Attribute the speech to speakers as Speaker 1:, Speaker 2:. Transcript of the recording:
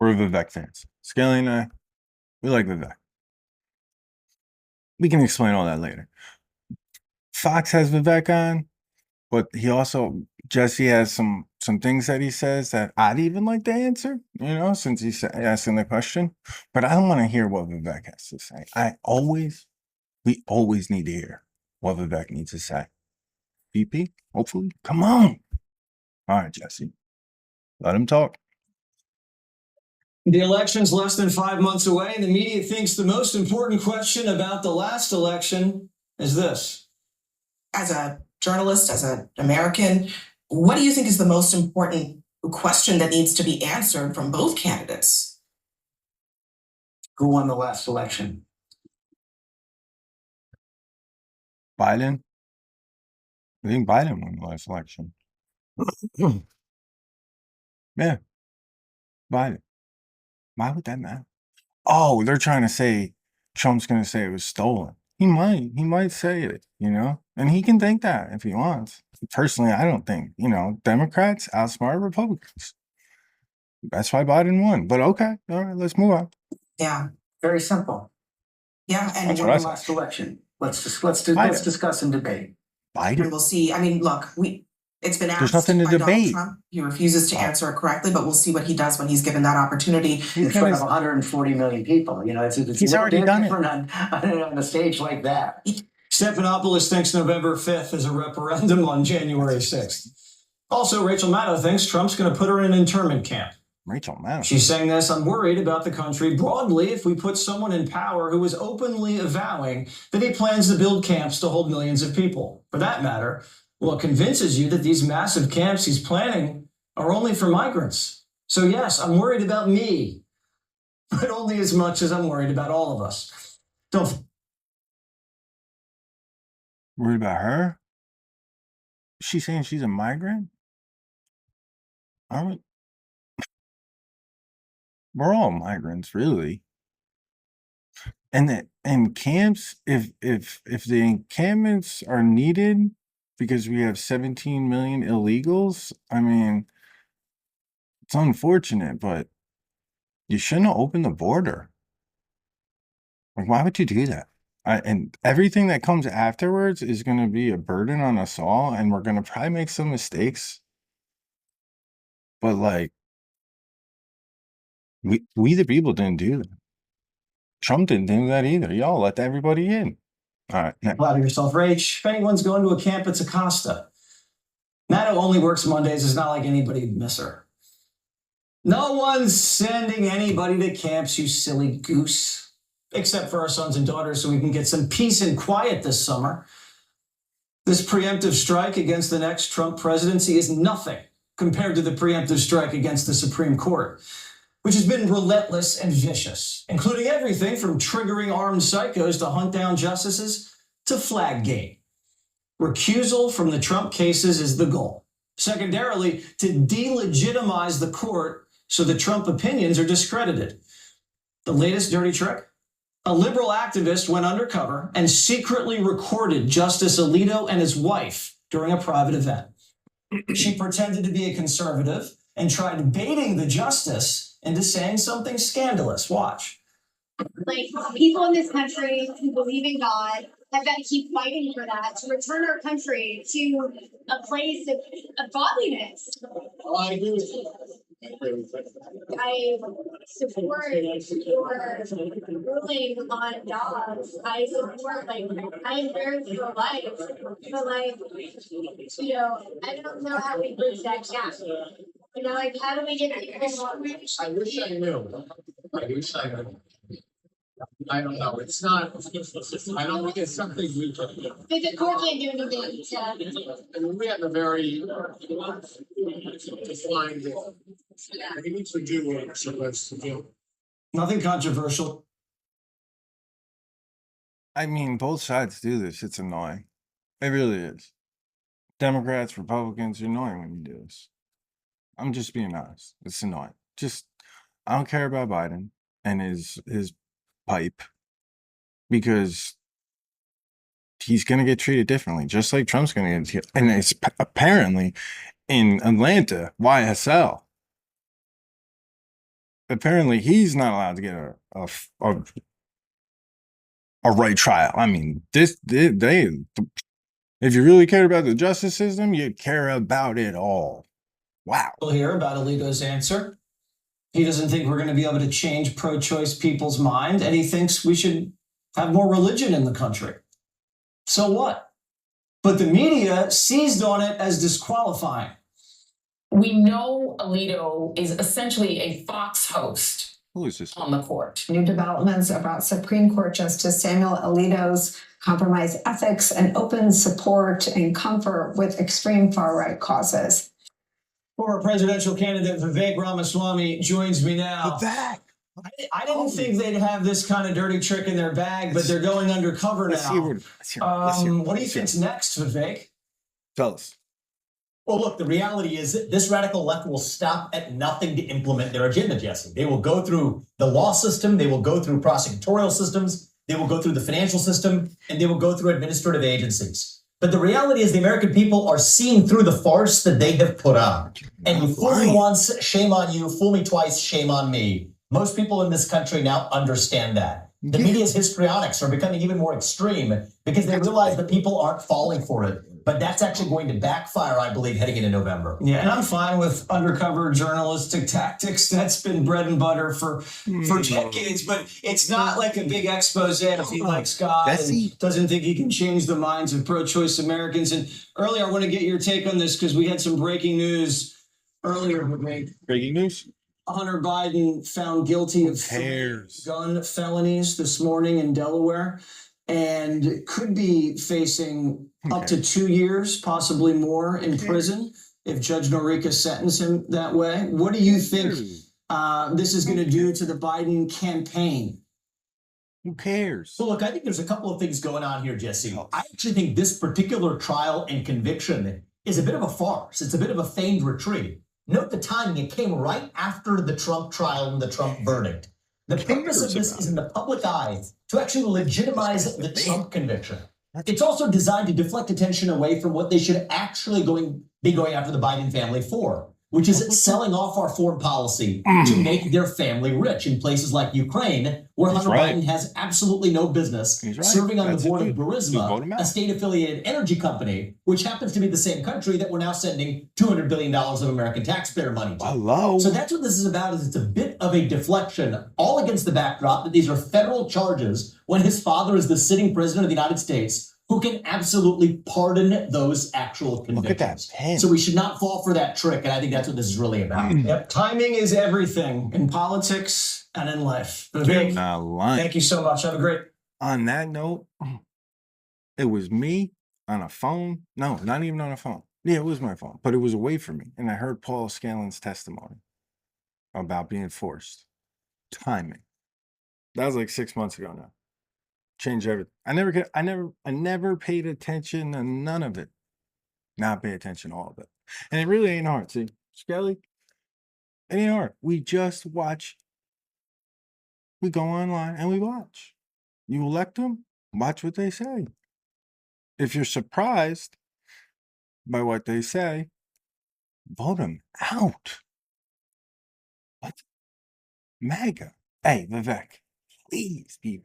Speaker 1: We're Vivek fans. Skelly and I, we like Vivek. We can explain all that later. Fox has Vivek on, but he also, Jesse has some things that he says that I'd even like to answer, since he's asking the question. But I don't want to hear what Vivek has to say. We always need to hear what Vivek needs to say. VP, hopefully, come on. All right, Jesse, let him talk.
Speaker 2: The election's less than 5 months away, and the media thinks the most important question about the last election is this.
Speaker 3: As a journalist, as an American, what do you think is the most important question that needs to be answered from both candidates?
Speaker 2: Who won the last election?
Speaker 1: Biden. I think Biden won the last election. Yeah. Biden. Why would that matter? Oh, they're trying to say Trump's going to say it was stolen. He might say it, and he can think that if he wants. Personally, I don't think, Democrats outsmart Republicans. That's why Biden won. But okay, all right, let's move on.
Speaker 3: Yeah,
Speaker 2: very simple.
Speaker 3: Yeah, and
Speaker 2: who won the last election? Let's discuss and debate.
Speaker 1: Biden.
Speaker 3: And we'll see. I mean, look, it's been asked
Speaker 1: There's nothing to
Speaker 3: by
Speaker 1: debate.
Speaker 3: Donald Trump. He refuses to answer it correctly, but we'll see what he does when he's given that opportunity.
Speaker 2: In front of 140 million people.
Speaker 1: He's already done it
Speaker 2: on a stage like that. Stephanopoulos thinks November 5th is a referendum on January 6th. Also, Rachel Maddow thinks Trump's going to put her in an internment camp.
Speaker 1: Rachel Maddow.
Speaker 2: She's saying this, I'm worried about the country broadly if we put someone in power who is openly avowing that he plans to build camps to hold millions of people. For that matter, what convinces you that these massive camps he's planning are only for migrants? So yes, I'm worried about me, but only as much as I'm worried about all of us.
Speaker 1: Worried about her? She's saying she's a migrant? We're all migrants, really. And camps, if the encampments are needed because we have 17 million illegals, I mean, it's unfortunate, but you shouldn't have opened the border. Like, why would you do that? And everything that comes afterwards is going to be a burden on us all, and we're going to probably make some mistakes. But like, we the people didn't do that. Trump didn't do that either. Y'all let everybody in. All right. Next.
Speaker 2: Proud of yourself, Rach. If anyone's going to a camp, it's Acosta. Maddow only works Mondays. It's not like anybody would miss her. No one's sending anybody to camps, you silly goose. Except for our sons and daughters so we can get some peace and quiet this summer. This preemptive strike against the next Trump presidency is nothing compared to the preemptive strike against the Supreme Court, which has been relentless and vicious, including everything from triggering armed psychos to hunt down justices to Flaggate. Recusal from the Trump cases is the goal. Secondarily, to delegitimize the court so the Trump opinions are discredited. The latest dirty trick? A liberal activist went undercover and secretly recorded Justice Alito and his wife during a private event. She pretended to be a conservative and tried baiting the justice into saying something scandalous. Watch.
Speaker 4: Like, people in this country who believe in God have got to keep fighting for that to return our country to a place of godliness.
Speaker 5: I agree with you.
Speaker 4: I support your ruling on dogs. I support, I am very pro-life, but I don't know how we bridge that gap. How do we get people?
Speaker 5: I wish I knew. I don't know. It's not. I don't think it's something we can do.
Speaker 4: The court can't do anything.
Speaker 5: I mean, we have a very defined. We need to do what we're supposed to do.
Speaker 2: Nothing controversial.
Speaker 1: I mean, both sides do this. It's annoying. It really is. Democrats, Republicans, you're annoying when you do this. I'm just being honest. It's annoying. I don't care about Biden and his pipe because he's going to get treated differently, just like Trump's going to get treated. And it's apparently in Atlanta, YSL. apparently he's not allowed to get a right trial. I mean, if you really care about the justice system, you care about it all. Wow.
Speaker 2: We'll hear about Alito's answer. He doesn't think we're going to be able to change pro-choice people's mind, and he thinks we should have more religion in the country. So what? But the media seized on it as disqualifying.
Speaker 6: We know Alito is essentially a Fox host.
Speaker 1: Who is this?
Speaker 6: On the court.
Speaker 7: New developments about Supreme Court Justice Samuel Alito's compromised ethics and open support and comfort with extreme far-right causes.
Speaker 2: Former presidential candidate Vivek Ramaswamy joins me now.
Speaker 1: Vivek!
Speaker 2: I didn't think they'd have this kind of dirty trick in their bag, but they're going undercover now. What do you think's next, Vivek?
Speaker 1: Tell us.
Speaker 8: Well, look, the reality is that this radical left will stop at nothing to implement their agenda, Jesse. They will go through the law system, they will go through prosecutorial systems, they will go through the financial system, and they will go through administrative agencies. But the reality is the American people are seeing through the farce that they have put on. And you fool me once, shame on you. Fool me twice, shame on me. Most people in this country now understand that. The media's histrionics are becoming even more extreme because they realize that people aren't falling for it. But that's actually going to backfire, I believe, heading into November.
Speaker 2: Yeah, and I'm fine with undercover journalistic tactics. That's been bread and butter for decades, but it's not like a big expose if he likes God and doesn't think he can change the minds of pro-choice Americans. And earlier, I want to get your take on this because we had some breaking news earlier.
Speaker 1: Breaking news?
Speaker 2: Hunter Biden found guilty of gun felonies this morning in Delaware and could be facing up to 2 years, possibly more, in prison if Judge Norica sentenced him that way. What do you think this is going to do to the Biden campaign?
Speaker 1: Who cares?
Speaker 8: Well, look, I think there's a couple of things going on here, Jesse. I actually think this particular trial and conviction is a bit of a farce. It's a bit of a feigned retreat. Note the timing. It came right after the Trump trial and the Trump verdict. The purpose of this is in the public eye to actually legitimize the Trump conviction. It's also designed to deflect attention away from what they should actually be going after the Biden family for, which is selling off our foreign policy to make their family rich in places like Ukraine, where Hunter Biden has absolutely no business serving on the board of Burisma, a state-affiliated energy company, which happens to be the same country that we're now sending $200 billion of American taxpayer money to.
Speaker 1: Hello.
Speaker 8: So that's what this is about, is it's a bit of a deflection, all against the backdrop that these are federal charges when his father is the sitting president of the United States, who can absolutely pardon those actual convictions. Look at that pen. So we should not fall for that trick, and I think that's what this is really about.
Speaker 2: Yep. Timing is everything in politics and in life. Vivek, thank you so much. Have a great...
Speaker 1: On that note, it was me on a phone. No, not even on a phone. Yeah, it was my phone, but it was away from me. And I heard Paul Scanlon's testimony about being forced. Timing. That was like 6 months ago now. Change everything. I never paid attention to none of it. Now I pay attention to all of it. And it really ain't hard. See, Skelly, it ain't hard. We just watch. We go online and we watch. You elect them, watch what they say. If you're surprised by what they say, vote them out. What? MAGA. Hey, Vivek, please be